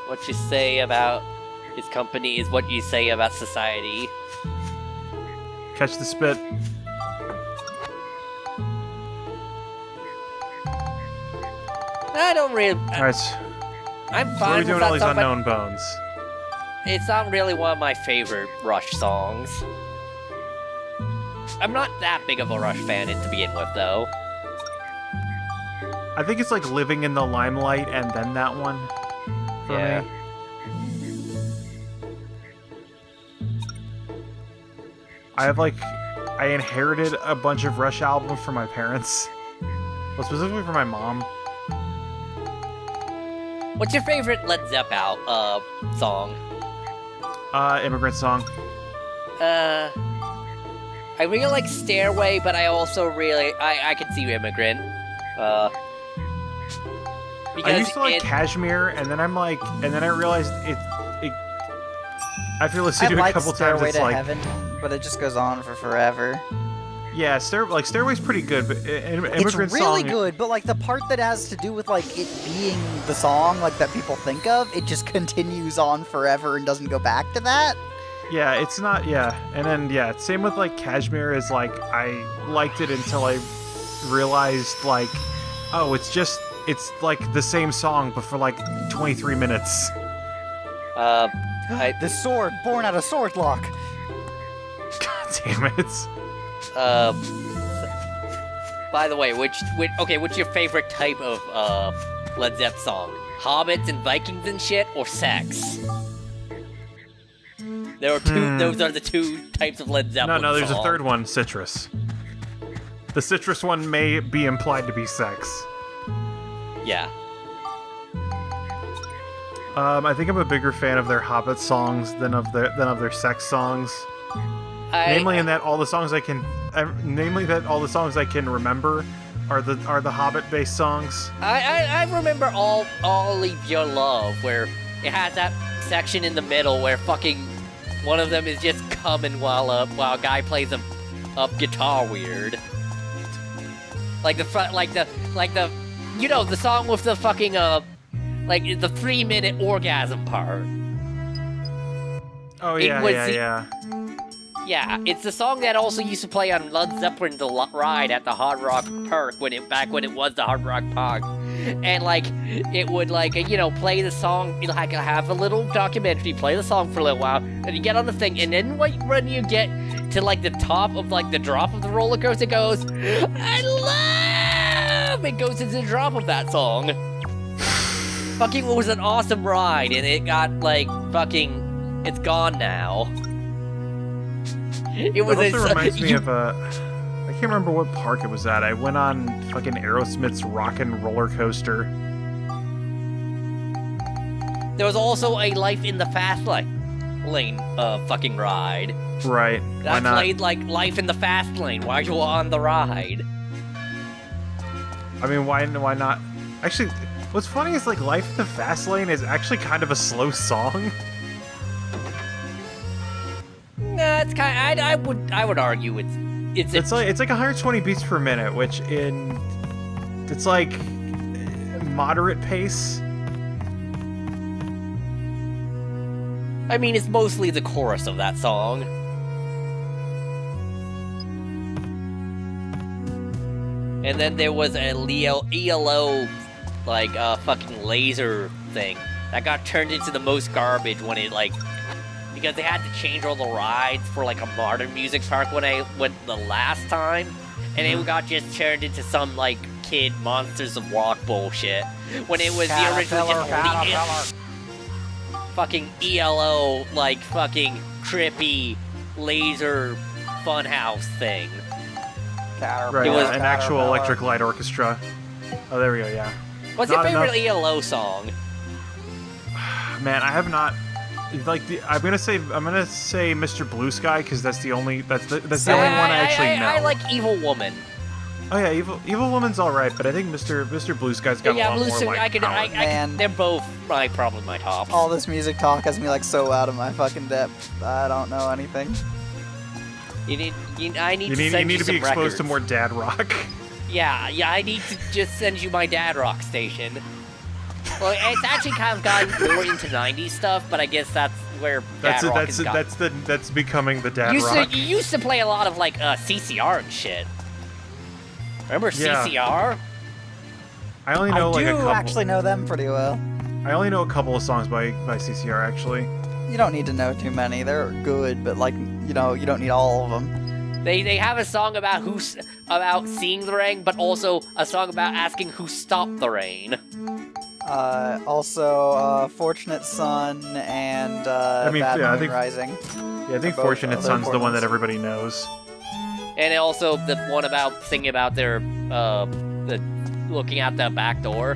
What you say about his company is what you say about society. Catch the spit. I don't really... Alright. I'm What are fine we with doing that all these song, but unknown bones? it's not really one of my favorite Rush songs. I'm not that big of a Rush fan to begin with, though. I think it's like Living in the Limelight and then that one for me. I inherited a bunch of Rush albums from my parents. Well, specifically for my mom. What's your favorite Led Zeppelin song? Immigrant Song. I really like Stairway, but I also really... I can see Immigrant. Because I used to like Kashmir, and then I realized it after listening to it a couple times, Stairway it's to like... Heaven, but it just goes on for forever. Yeah, Stairway's pretty good, but Immigrant It's really Song... good, but like the part that has to do with like it being the song like that people think of, it just continues on forever and doesn't go back to that. Yeah, it's not... Yeah, and then, yeah, same with like Kashmir is like, I liked it until I realized like, oh, it's like the same song, but for like 23 minutes. The sword, born out of sword lock. God damn it. By the way, what's your favorite type of Led Zepp song? Hobbits and Vikings and shit, or sex? There are two. Those are the two types of Led Zeppelin. No, there's song. a third one, Citrus. The Citrus one may be implied to be sex. Yeah. I think I'm a bigger fan of their Hobbit songs than of their sex songs. Namely, that all the songs I can remember are the Hobbit-based songs. I remember all of Your Love, where it has that section in the middle where fucking one of them is just coming while a guy plays a guitar weird. Like the you know, the song with the fucking like the 3-minute orgasm part. Oh yeah. Yeah, it's the song that also used to play on Led Zeppelin The Ride at the Hard Rock Park when it was the Hard Rock Park. And, like, it would, like, you know, play the song, like, have a little documentary, play the song for a little while, and you get on the thing, and then when you get to, like, the top of, like, the drop of the roller coaster, it goes, I love! It goes into the drop of that song. Fucking was an awesome ride, and it got, like, fucking, it's gone now. It also reminds me of I can't remember what park it was at. I went on fucking Aerosmith's Rockin' Roller Coaster. There was also a Life in the Fast Lane fucking ride. Right. Why not? Played like Life in the Fast Lane while you were on the ride. I mean, why not? Actually, what's funny is like Life in the Fast Lane is actually kind of a slow song. Nah, it's kind of, I would argue it's like 120 beats per minute, which it's like moderate pace. I mean, it's mostly the chorus of that song. And then there was a ELO like fucking laser thing that got turned into the most garbage when it like. Because they had to change all the rides for like a modern music park when I went the last time, and it got just turned into some like kid Monsters of Rock bullshit when it was the original just fucking ELO like fucking trippy laser funhouse thing. Right, it was an actual Electric Light Orchestra. Oh, there we go. Yeah. What's your favorite ELO song? Man, I have not. Like I'm gonna say Mr. Blue Sky because that's the only one I actually know. I like Evil Woman. Oh yeah, Evil Woman's all right, but I think Mr. Blue Sky's got a lot more like power. They're both probably my top. All this music talk has me like so out of my fucking depth. I don't know anything. You need to be exposed records. to more dad rock. Yeah, I need to just send you my dad rock station. Well, it's actually kind of gotten more into 90s stuff, but I guess that's where dad rock has gotten. That's becoming the dad rock. You used to play a lot of, like, CCR and shit. Remember CCR? I only know like a couple. I do actually know them pretty well. I only know a couple of songs by CCR, actually. You don't need to know too many. They're good, but, like, you don't need all of them. They have a song about about seeing the rain, but also a song about asking who stopped the rain. Also, Fortunate Son and Bad Moon Rising. Yeah, I think Fortunate Son's the one that everybody knows. And also the one about singing about their looking out the back door.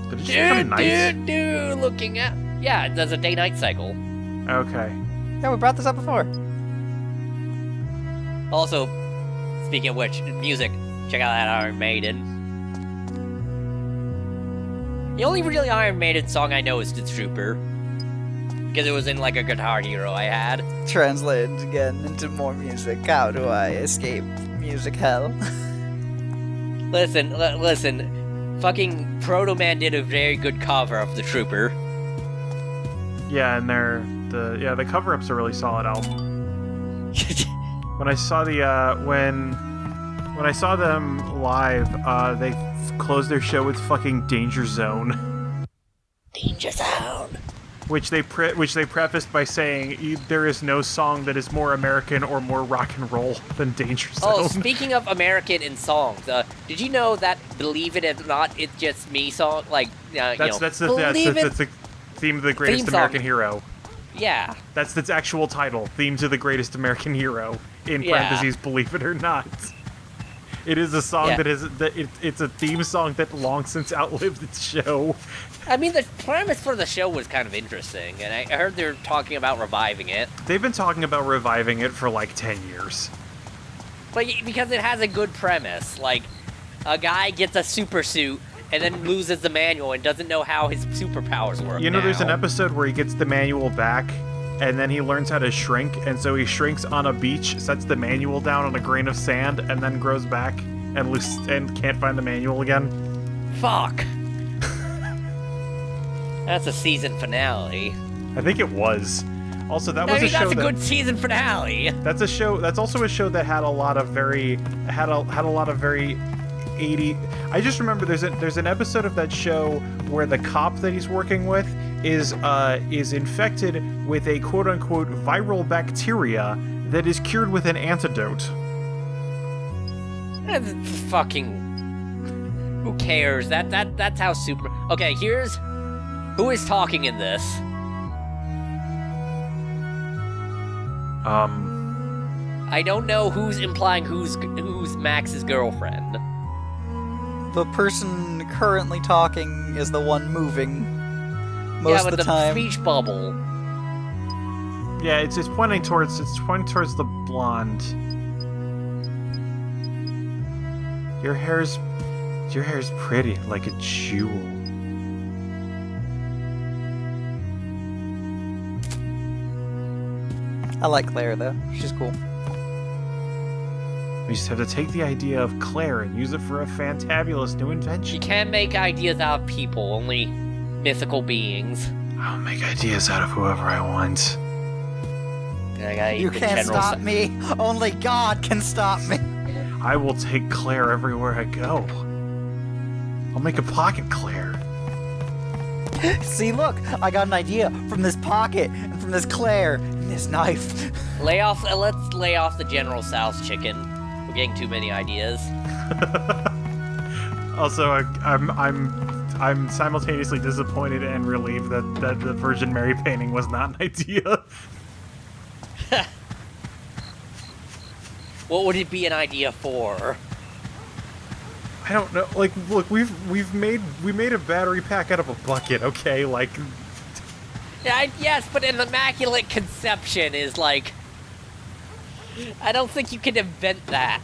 Did it just become night? Looking at. Yeah, it does a day-night cycle. Okay. Yeah, we brought this up before. Also, speaking of which, music, check out that Iron Maiden. The only really Iron Maiden song I know is The Trooper. Because it was in like a Guitar Hero I had. Translated again into more music. How do I escape music hell? Listen. Fucking Proto Man did a very good cover of The Trooper. Yeah, and the cover-up's a really solid album. When I saw when I saw them live, they closed their show with fucking Danger Zone. Danger Zone. Which they prefaced by saying there is no song that is more American or more rock and roll than Danger Zone. Oh, speaking of American in songs, did you know that "Believe It or Not" It's Just Me song? Like, that's the theme of the Greatest American Hero. Yeah. That's its actual title, Theme to the Greatest American Hero, in parentheses, Believe It or Not. It is a song it's a theme song that long since outlived its show. I mean, the premise for the show was kind of interesting, and I heard they're talking about reviving it. They've been talking about reviving it for like 10 years. But because it has a good premise, like, a guy gets a super suit, and then loses the manual and doesn't know how his superpowers work. You know, there's an episode where he gets the manual back, and then he learns how to shrink, and so he shrinks on a beach, sets the manual down on a grain of sand, and then grows back and can't find the manual again. Fuck. That's a season finale. I think it was. Also, that was a show that's a good season finale. That's a show. That's also a show that had a lot of very 80. I just remember there's an episode of that show where the cop that he's working with is infected with a quote unquote viral bacteria that is cured with an antidote. That's fucking. Who cares? That's how super. Okay, here's who is talking in this. I don't know who's implying who's Max's girlfriend. The person currently talking is the one moving most of the time. Yeah, with the speech bubble. Yeah, it's pointing towards the blonde. Your hair's pretty, like a jewel. I like Claire though. She's cool. We just have to take the idea of Claire and use it for a fantabulous new invention. You can't make ideas out of people, only mythical beings. I'll make ideas out of whoever I want. You can't stop me. Only God can stop me. I will take Claire everywhere I go. I'll make a pocket Claire. See, look, I got an idea from this pocket and from this Claire and this knife. Let's lay off the General Tso's chicken. We're getting too many ideas. Also, I'm simultaneously disappointed and relieved that the Virgin Mary painting was not an idea. What would it be an idea for? I don't know. Like, look, we made a battery pack out of a bucket. Okay, like. Yeah, yes, but an immaculate conception is like. I don't think you can invent that.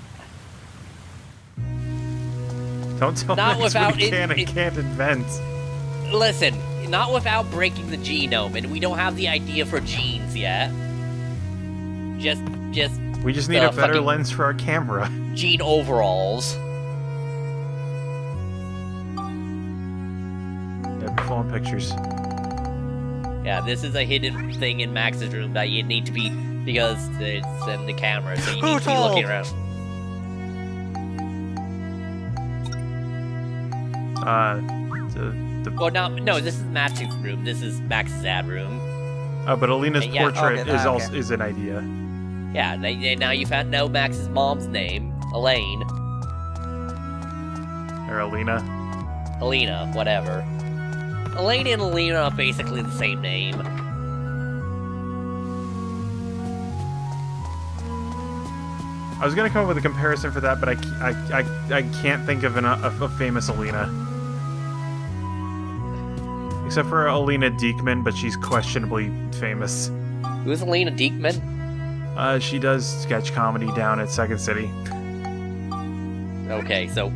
Don't tell me what you can and can't invent. Listen, not without breaking the genome, and we don't have the idea for genes yet. Just We just need a better lens for our camera. Jean overalls. Yeah, be full on pictures. Yeah, this is a hidden thing in Max's room that you need to be, because it's in the camera, so you need to be looking around. Well, no, this is Max's room. This is Max's ad room. Oh, but Alina's portrait is an idea. Yeah, now you found know Max's mom's name, Elaine. Or Alina. Alina, whatever. Elaine and Alina are basically the same name. I was gonna come up with a comparison for that, but I can't think of a famous Alina. Except for Alina Diekman, but she's questionably famous. Who's Alina Diekman? She does sketch comedy down at Second City. Okay, so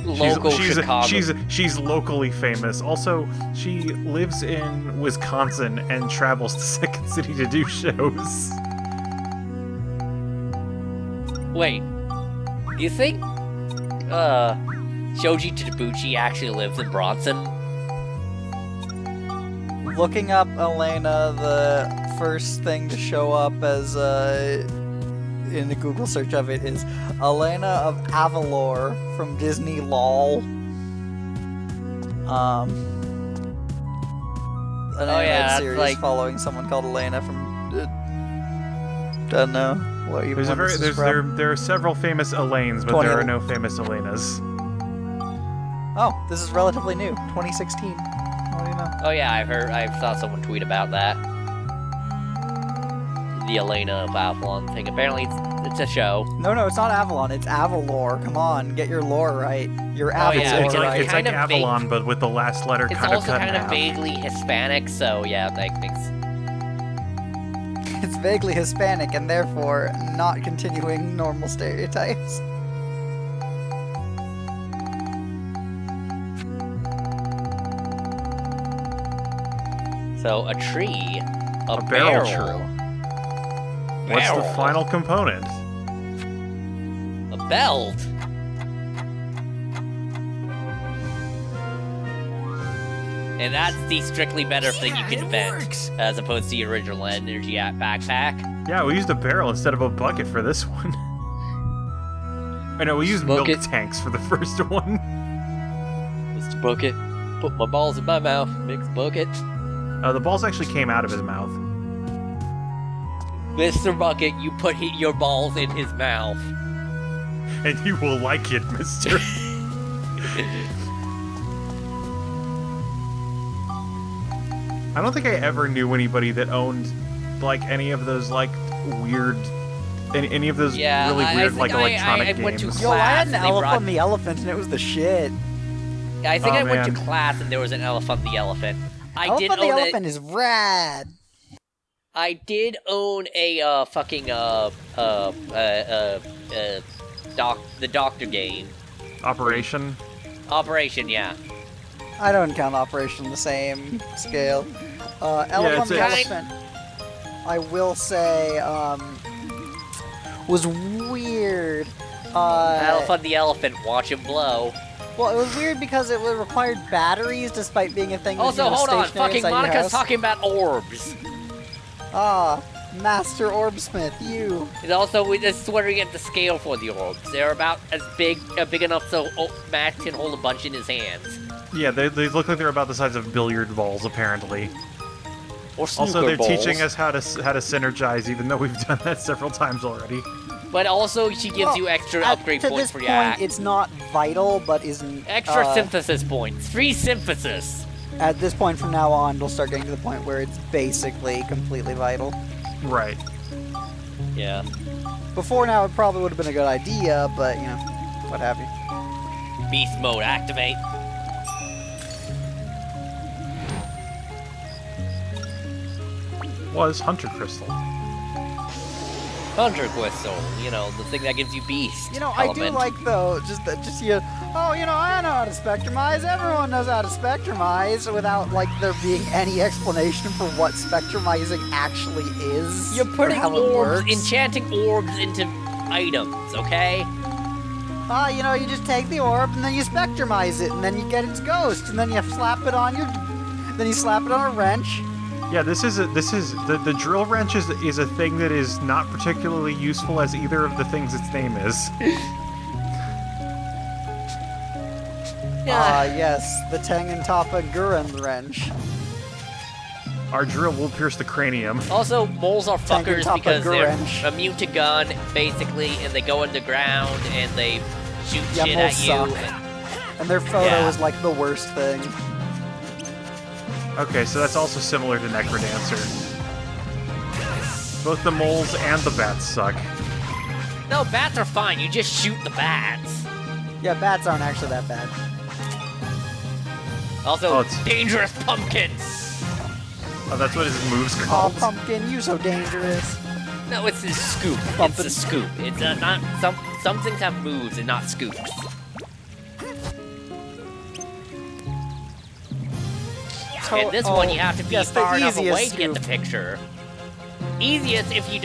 local Chicago. She's locally famous. Also, she lives in Wisconsin and travels to Second City to do shows. Wait, do you think Shoji Tabuchi actually lives in Bronson? Looking up Elena, the first thing to show up as in the Google search of it is Elena of Avalor from Disney LOL. An animated series like... following someone called Elena from don't know what even. There are several famous Elaines, but there are no famous Elenas. Oh, this is relatively new, 2016. What do you know? Oh yeah, I saw someone tweet about that. The Elena of Avalon thing. Apparently, it's a show. No, it's not Avalon. It's Avalor. Come on, get your lore right. Your Avalor right. It's like Avalon, but with the last letter kind of cut in half. It's also kind of vaguely Hispanic, so yeah, that makes... It's vaguely Hispanic, and therefore not continuing normal stereotypes. So, a tree, a barrel tree. What's the final component? A belt. And that's the strictly better thing you can invent, as opposed to the original energy backpack. Yeah, we used a barrel instead of a bucket for this one. I know, we used milk tanks for the first one. Mr. Bucket, put my balls in my mouth, mix bucket. The balls actually came out of his mouth. Mr. Bucket, you put your balls in his mouth. And you will like it, mister. I don't think I ever knew anybody that owned, like, any of those, like, weird... Any of those really weird, like, electronic games. Went to class. Yo, I had an Elephant on the Elephant, and it was the shit. Yeah, I think I went to class, and there was an Elephant on the Elephant. Elephant on the Elephant is rad. I did own a fucking the Doctor game. Operation? Operation, yeah. I don't count Operation the same scale. Elephant on the Elephant, I will say, was weird. Elephant the Elephant, watch him blow. Well, it was weird because it required batteries, despite being a thing. Also, hold on, fucking Monica's talking about orbs. Ah, Master Orbsmith, you. And also, this is where we get the scale for the orbs. They're about as big enough so Max can hold a bunch in his hands. Yeah, they look like they're about the size of billiard balls, apparently. Or snooker Also, they're balls. teaching us how to synergize, even though we've done that several times already. But also, she gives you extra upgrade points for your act. It's not vital, but isn't... Extra synthesis points. Free synthesis. At this point from now on, it'll start getting to the point where it's basically completely vital. Right. Yeah. Before now, it probably would have been a good idea, but, you know, what have you. Beast mode activate. Was Hunter Crystal. Hunter Quest Soul, you know, the thing that gives you beast. You know, I do element. like though, I know how to spectrumize. Everyone knows how to spectrumize without like there being any explanation for what spectrumizing actually is. You're putting or how orbs, it works. enchanting orbs into items, okay? You know, you just take the orb and then you spectrumize it, and then you get its ghost, and then you slap it on then you slap it on a wrench. Yeah, the drill wrench is a thing that is not particularly useful as either of the things its name is. Yes, the Tangentapa Gurren wrench. Our drill will pierce the cranium. Also, moles are fuckers Tangentapa because they're Gurrench. immune to gun, basically, and they go underground and they shoot shit moles at you. suck. And their photo Yeah. is like the worst thing. Okay, so that's also similar to Necrodancer. Both the moles and the bats suck. No, bats are fine. You just shoot the bats. Yeah, bats aren't actually that bad. Also, it's- dangerous pumpkin. Oh, that's what his move's Oh, called? pumpkin, you so dangerous. No, it's a scoop. Pumpkin. It's a scoop. It's not some things have moves and not scoops. In this one, you have to be yes, the far enough away easiest to get the scoop. picture. Easiest if you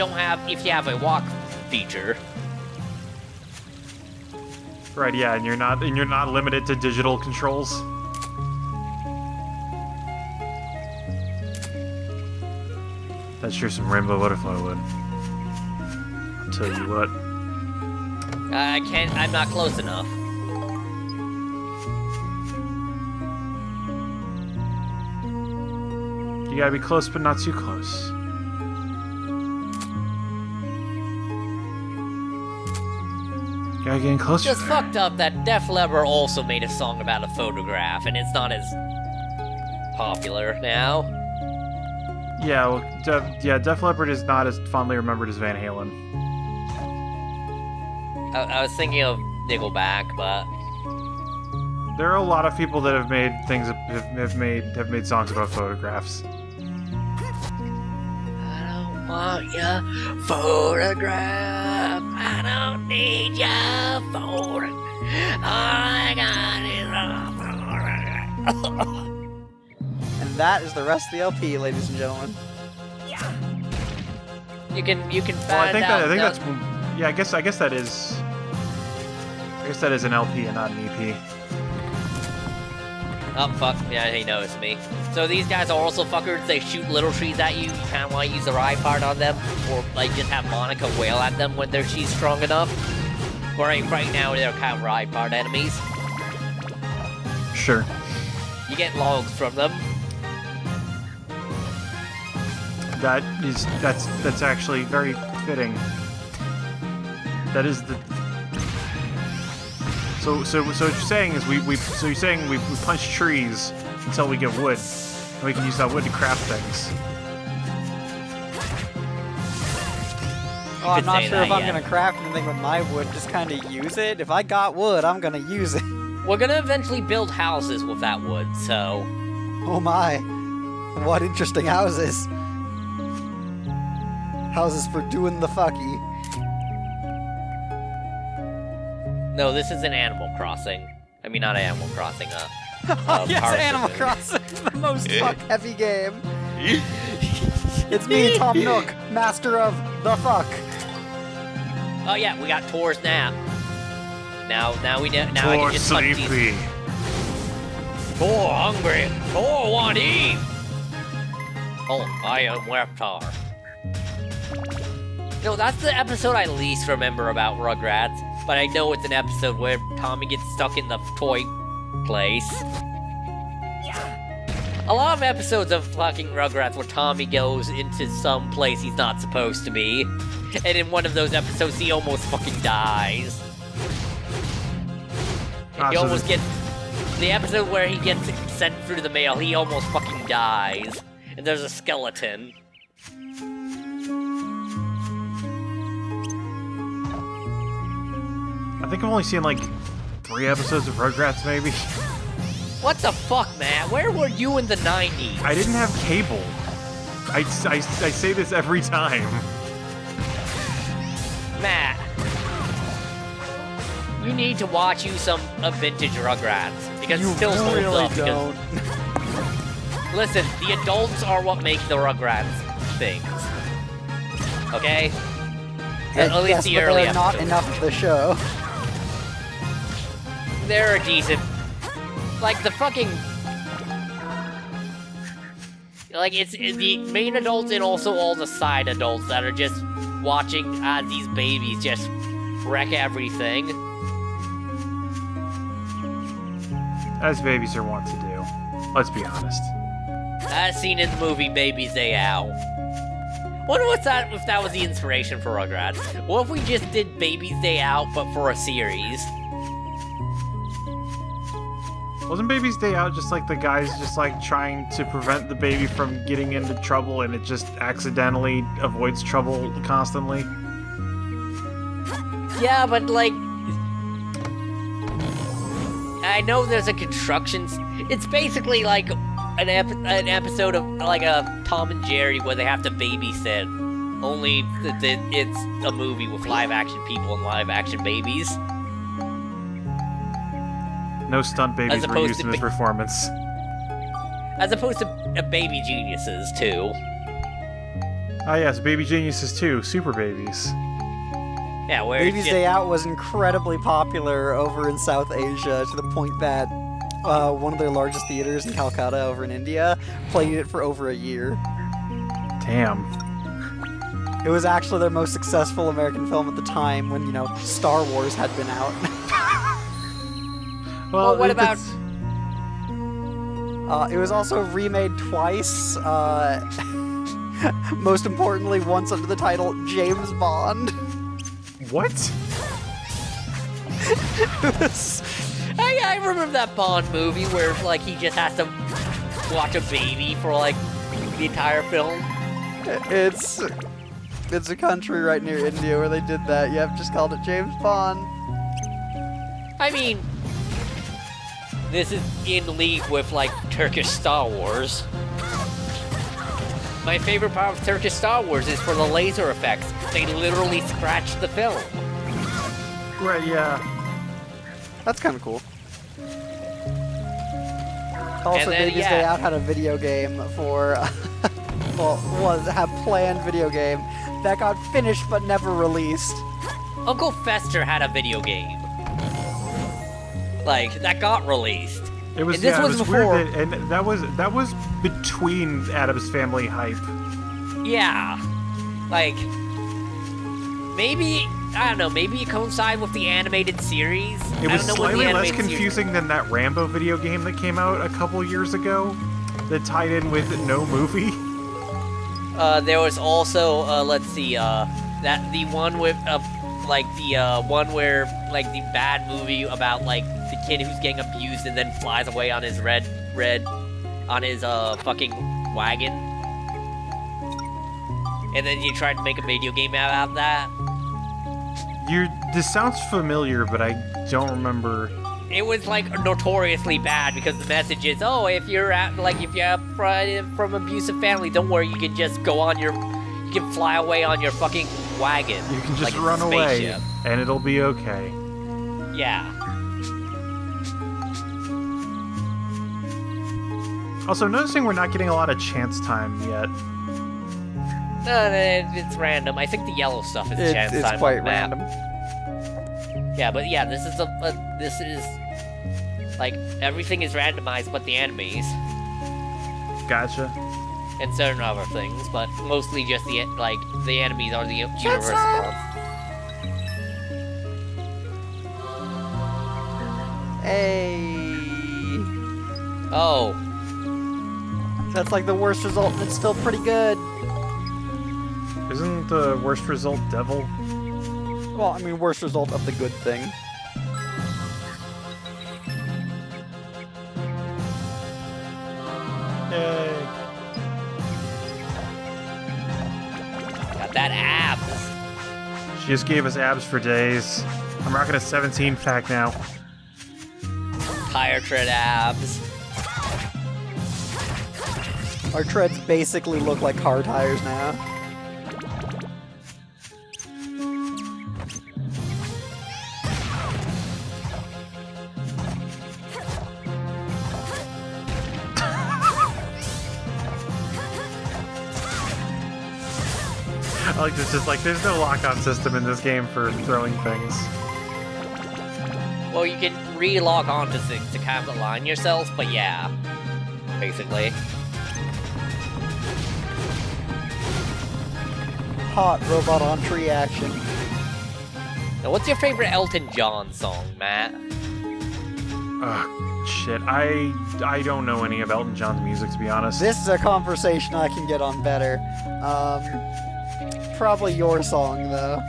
have a walk feature. Right, yeah, and you're not limited to digital controls. That's sure some rainbow butterfly wood. I'll tell you what. I can't. I'm not close enough. You gotta be close, but not too close. You gotta get in closer. Just fucked up that Def Leppard also made a song about a photograph, and it's not as popular now. Yeah, well, Def Leppard is not as fondly remembered as Van Halen. I was thinking of Nickelback, but There are a lot of people that have made things have made songs about photographs. I don't want your photograph. I don't need your photograph. All I got is a photograph. And that is the rest of the LP, ladies and gentlemen. You can Well, I find out. think that's yeah. I guess that is. I guess that is an LP and not an EP. Oh fuck! Yeah, he noticed me. So these guys are also fuckers. They shoot little trees at you. You kind of want to use the ride part on them, or like just have Monica wail at them when she's strong enough. Right now they're kind of ride part enemies. Sure. You get logs from them. That's actually very fitting. That is the. So what you're saying is we punch trees until we get wood, and we can use that wood to craft things. Oh, I'm could not say sure that, if I'm yeah. gonna craft anything with my wood, just kind of use it. If I got wood, I'm gonna use it. We're gonna eventually build houses with that wood, so Oh my. What interesting houses. Houses for doing the fucky. no, this is an Animal Crossing. I mean, not Animal Crossing. Yes, Power Animal Simulator. Crossing, the most fuck-heavy game. It's me, Tom Nook, master of the fuck. Oh yeah, we got Tor's nap. Now we know. Now I Poor can just punch these. sleepy. Tor hungry. Tor want to eat. Oh, I am Reptar. No, that's the episode I least remember about Rugrats, but I know it's an episode where Tommy gets stuck in the toy place. A lot of episodes of fucking Rugrats where Tommy goes into some place he's not supposed to be, and in one of those episodes he almost fucking dies. Ah, He so almost gets... The episode where he gets sent through the mail, he almost fucking dies. And there's a skeleton. I think I've only seen like 3 episodes of Rugrats, maybe. What the fuck, man? Where were you in the 90s? I didn't have cable. I say this every time. Matt, you need to watch you some vintage Rugrats because it still holds really up. don't. Listen, the adults are what make the Rugrats things. Okay? At least Yes, the but early they're not episodes. enough of the show. They're a decent. Like the fucking. Like it's the main adults and also all the side adults that are just watching these babies just wreck everything. As babies are wont to do. Let's be honest. As seen in the movie Baby's Day Out. Wonder if that was the inspiration for Rugrats. What if we just did Baby's Day Out but for a series? Wasn't Baby's Day Out just like the guys just like trying to prevent the baby from getting into trouble and it just accidentally avoids trouble constantly? Yeah, but like, I know there's a construction. It's basically like an episode of like a Tom and Jerry where they have to babysit. Only it's a movie with live action people and live action babies. No stunt babies were used in this performance. As opposed to Baby Geniuses too. Ah yes, Baby Geniuses too, super babies. Yeah, where Baby's Day Out was incredibly popular over in South Asia to the point that one of their largest theaters in Calcutta over in India played it for over a year. Damn. It was actually their most successful American film at the time when, Star Wars had been out. Well, what about... It was also remade twice. Most importantly, once under the title James Bond. What? I remember that Bond movie where like he just has to watch a baby for like the entire film. It's a country right near India where they did that. Yep, just called it James Bond. I mean, this is in league with like Turkish Star Wars. My favorite part of Turkish Star Wars is for the laser effects. They literally scratched the film. Right, yeah. That's kind of cool. Also, then, Baby's Day Out had a video game for, had planned video game that got finished but never released. Uncle Fester had a video game. Like, that got released. It was, And this yeah, was it was before- weird and that was between Addams Family hype. Yeah. Like, maybe, I don't know, maybe it coincided with the animated series. It I was don't know when the slightly less animated series- confusing than that Rambo video game that came out a couple years ago that tied in with no movie. There was also, let's see, that the one with, like the one where, like the bad movie about like the kid who's getting abused and then flies away on his on his fucking wagon. And then you tried to make a video game out of that. This sounds familiar, but I don't remember. It was like notoriously bad because the message is, oh, if you're from abusive family, don't worry, you can just you can fly away on your fucking wagon. You can just like run a away, spaceship. and it'll be okay. Yeah. Also, noticing we're not getting a lot of chance time yet. No, it's random. I think the yellow stuff is chance time. It's on quite the map. random. Yeah, but yeah, this is like everything is randomized, but the enemies Gotcha. and certain other things, but mostly just the enemies are the universal up. ones. Hey. Oh, That's like the worst result, and it's still pretty good. Isn't the worst result devil? Well, I mean, worst result of the good thing. Yay. got that abs. She just gave us abs for days. I'm rocking a 17 pack now. Tire tread abs. Our treads basically look like car tires now. like this. Just like there's no lock-on system in this game for throwing things. Well, you can re-log on to things to kind of align yourself, but yeah, basically. Hot robot on tree action. Now, what's your favorite Elton John song, Matt? Shit. I don't know any of Elton John's music, to be honest. This is a conversation I can get on better. Probably your song, though.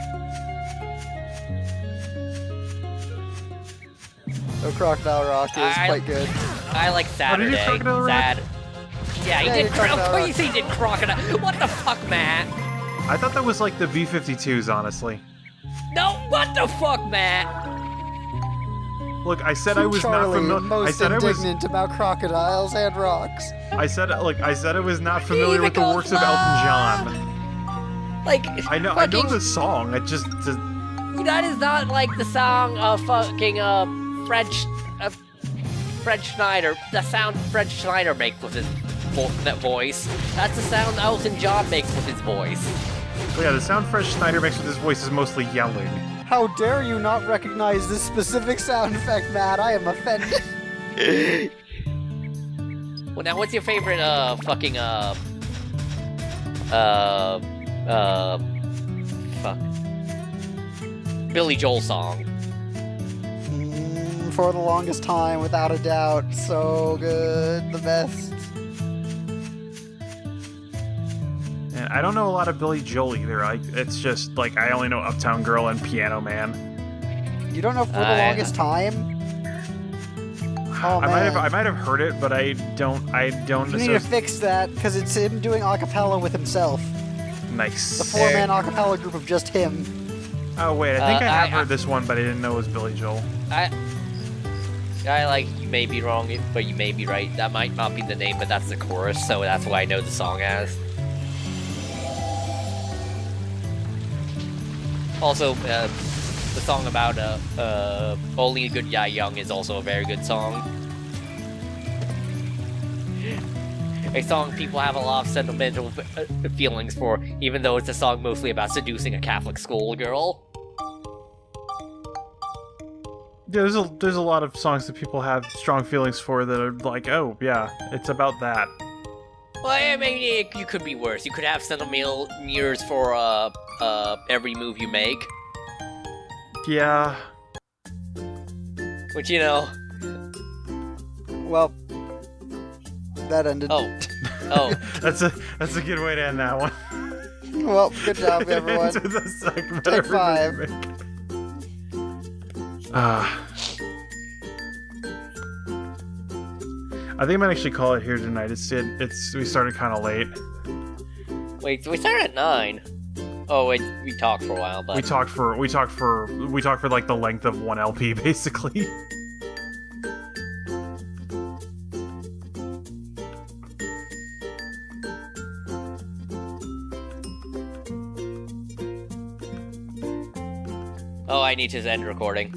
Oh, Crocodile Rock is quite good. I like Saturday. did you Crocodile Rock? Sad. Yeah, he did. Of course he did Crocodile. What the fuck, Matt? I thought that was like the B-52s, honestly. No, what the fuck, Matt? Look, I said I was not Charlie, familiar. most I said indignant about crocodiles and rocks. I said I was not familiar Even with the works of Elton John. Like, I know the song. That is not like the song of fucking Fred Schneider. The sound Fred Schneider makes with his voice. That's the sound Elton John makes with his voice. Well, yeah, the sound Fred Schneider makes with his voice is mostly yelling. How dare you not recognize this specific sound effect, Matt? I am offended. Well, now, what's your favorite, Billy Joel song? For the longest time, without a doubt. So good. The best. And I don't know a lot of Billy Joel either. It's just like I only know Uptown Girl and Piano Man. You don't know For the Longest Time? Oh, man. I might have heard it, but I don't. You need to fix that because it's him doing a cappella with himself. Nice. The four-man a cappella group of just him. Oh wait, I think I have heard this one, but I didn't know it was Billy Joel. You may be wrong, but you may be right. That might not be the name, but that's the chorus, so that's what I know the song as. Also, the song about Only a Good Guy Young is also a very good song. A song people have a lot of sentimental feelings for, even though it's a song mostly about seducing a Catholic schoolgirl. Yeah, there's a lot of songs that people have strong feelings for that are like, oh yeah, it's about that. Well, I mean, you could be worse. You could have sentimental mirrors for every move you make. Yeah. Which, you know. Well, that ended. Oh. That's a good way to end that one. Well, good job, everyone. Take 5. I think I might actually call it here tonight. We started kind of late. Wait, we started at 9. Oh wait, we talked for a while, but we talked for like the length of one LP, basically. Oh, I need to end recording.